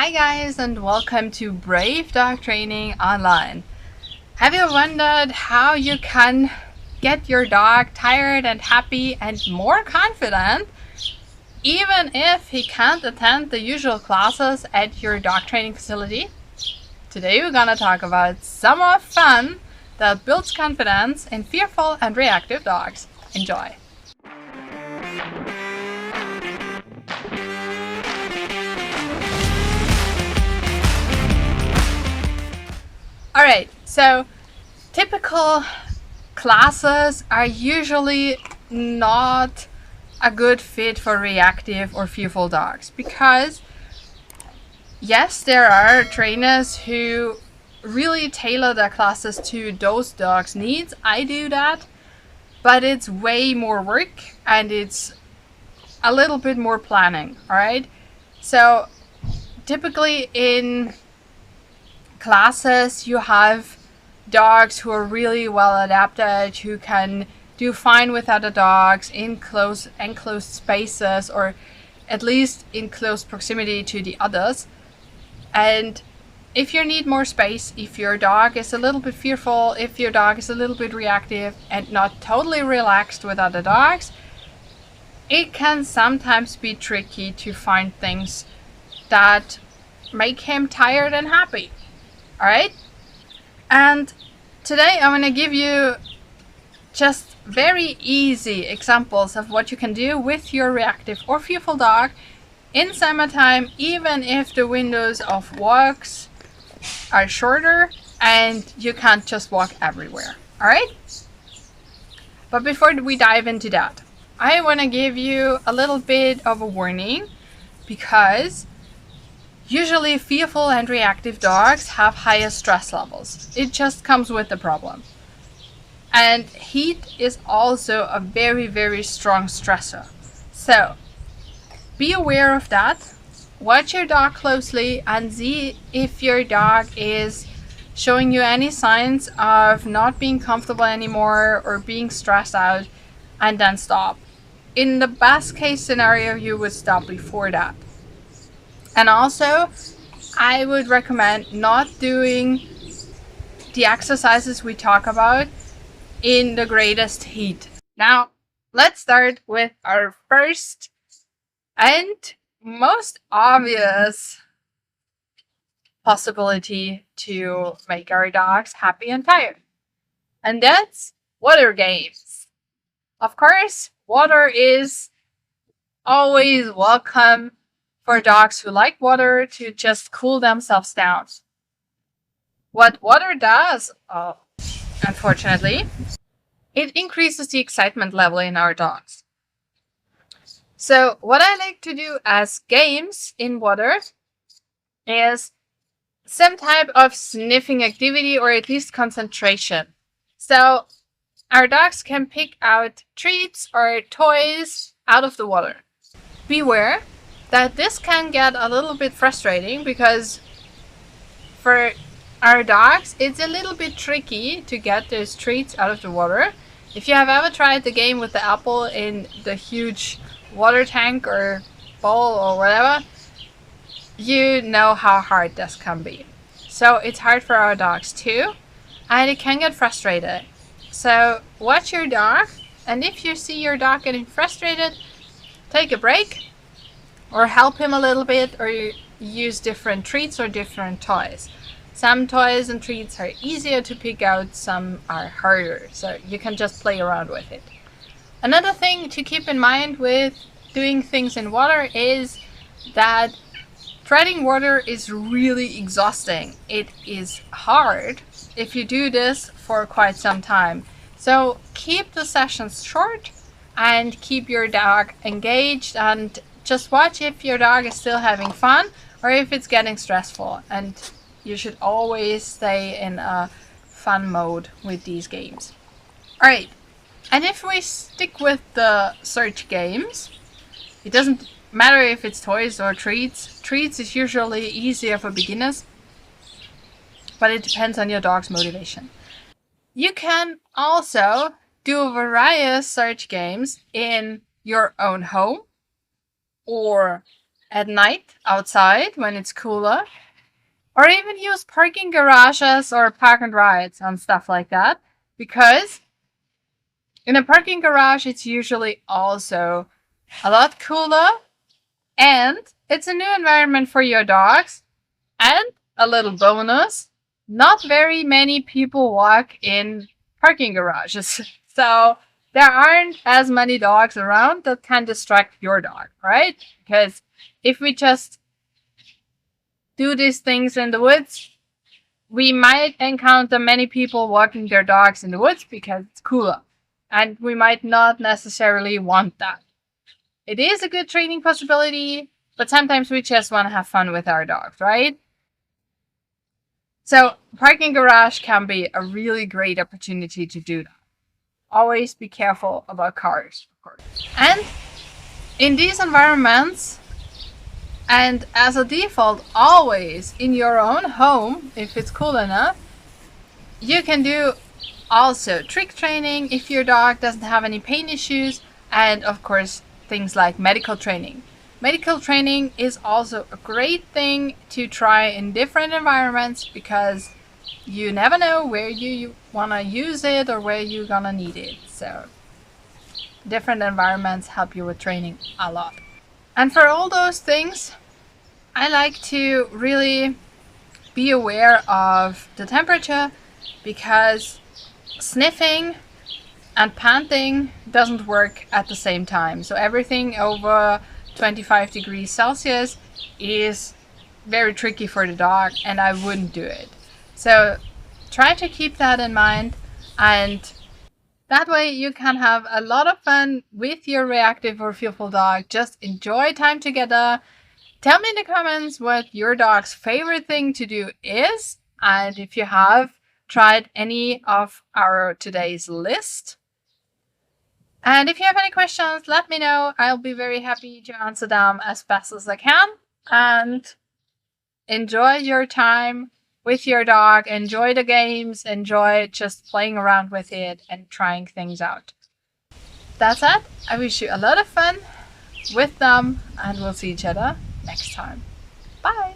Hi guys, and welcome to Brave Dog Training Online. Have you wondered how you can get your dog tired and happy and more confident even if he can't attend the usual classes at your dog training facility? Today we're gonna talk about summer fun that builds confidence in fearful and reactive dogs. Enjoy! Alright, so typical classes are usually not a good fit for reactive or fearful dogs because, yes, there are trainers who really tailor their classes to those dogs' needs. I do that, but it's way more work and it's a little bit more planning, alright? So typically in classes you have dogs who are really well adapted, who can do fine with other dogs in enclosed spaces, or at least in close proximity to the others. And if you need more space, if your dog is a little bit fearful, if your dog is a little bit reactive and not totally relaxed with other dogs, it can sometimes be tricky to find things that make him tired and happy. Alright? And today I'm going to give you just very easy examples of what you can do with your reactive or fearful dog in summertime, even if the windows of walks are shorter and you can't just walk everywhere. Alright? But before we dive into that, I want to give you a little bit of a warning because usually fearful and reactive dogs have higher stress levels. It just comes with the problem. And heat is also a very, very strong stressor. So be aware of that. Watch your dog closely and see if your dog is showing you any signs of not being comfortable anymore or being stressed out, and then stop. In the best case scenario, you would stop before that. And also, I would recommend not doing the exercises we talk about in the greatest heat. Now, let's start with our first and most obvious possibility to make our dogs happy and tired. And that's water games. Of course, water is always welcome for dogs who like water to just cool themselves down. What water does, unfortunately, it increases the excitement level in our dogs. So what I like to do as games in water is some type of sniffing activity, or at least concentration. So our dogs can pick out treats or toys out of the water. Beware that this can get a little bit frustrating because for our dogs it's a little bit tricky to get those treats out of the water. If you have ever tried the game with the apple in the huge water tank or bowl or whatever, you know how hard this can be. So it's hard for our dogs too, and it can get frustrated. So watch your dog, and if you see your dog getting frustrated, take a break or help him a little bit, or use different treats or different toys. Some toys and treats are easier to pick out, some are harder, so you can just play around with it. Another thing to keep in mind with doing things in water is that treading water is really exhausting. It is hard if you do this for quite some time. So keep the sessions short and keep your dog engaged, and just watch if your dog is still having fun or if it's getting stressful. And you should always stay in a fun mode with these games. Alright, and if we stick with the search games, it doesn't matter if it's toys or treats. Treats is usually easier for beginners, but it depends on your dog's motivation. You can also do various search games in your own home or at night outside when it's cooler, or even use parking garages or park and rides and stuff like that. Because in a parking garage, it's usually also a lot cooler, and it's a new environment for your dogs. And a little bonus, not very many people walk in parking garages. So there aren't as many dogs around that can distract your dog, right? Because if we just do these things in the woods, we might encounter many people walking their dogs in the woods because it's cooler. And we might not necessarily want that. It is a good training possibility, but sometimes we just want to have fun with our dogs, right? So parking garage can be a really great opportunity to do that. Always be careful about cars, of course. And in these environments, and as a default, always in your own home, if it's cool enough, you can do also trick training if your dog doesn't have any pain issues, and of course, things like medical training. Medical training is also a great thing to try in different environments because you never know where you want to use it or where you're gonna need it. So different environments help you with training a lot. And for all those things, I like to really be aware of the temperature, because sniffing and panting doesn't work at the same time. So everything over 25 degrees Celsius is very tricky for the dog, and I wouldn't do it. So try to keep that in mind, and that way you can have a lot of fun with your reactive or fearful dog. Just enjoy time together. Tell me in the comments what your dog's favorite thing to do is, and if you have tried any of our today's list. And if you have any questions, let me know. I'll be very happy to answer them as best as I can. And enjoy your time with your dog. Enjoy the games. Enjoy just playing around with it and trying things out. That's it. I wish you a lot of fun with them, and we'll see each other next time. Bye.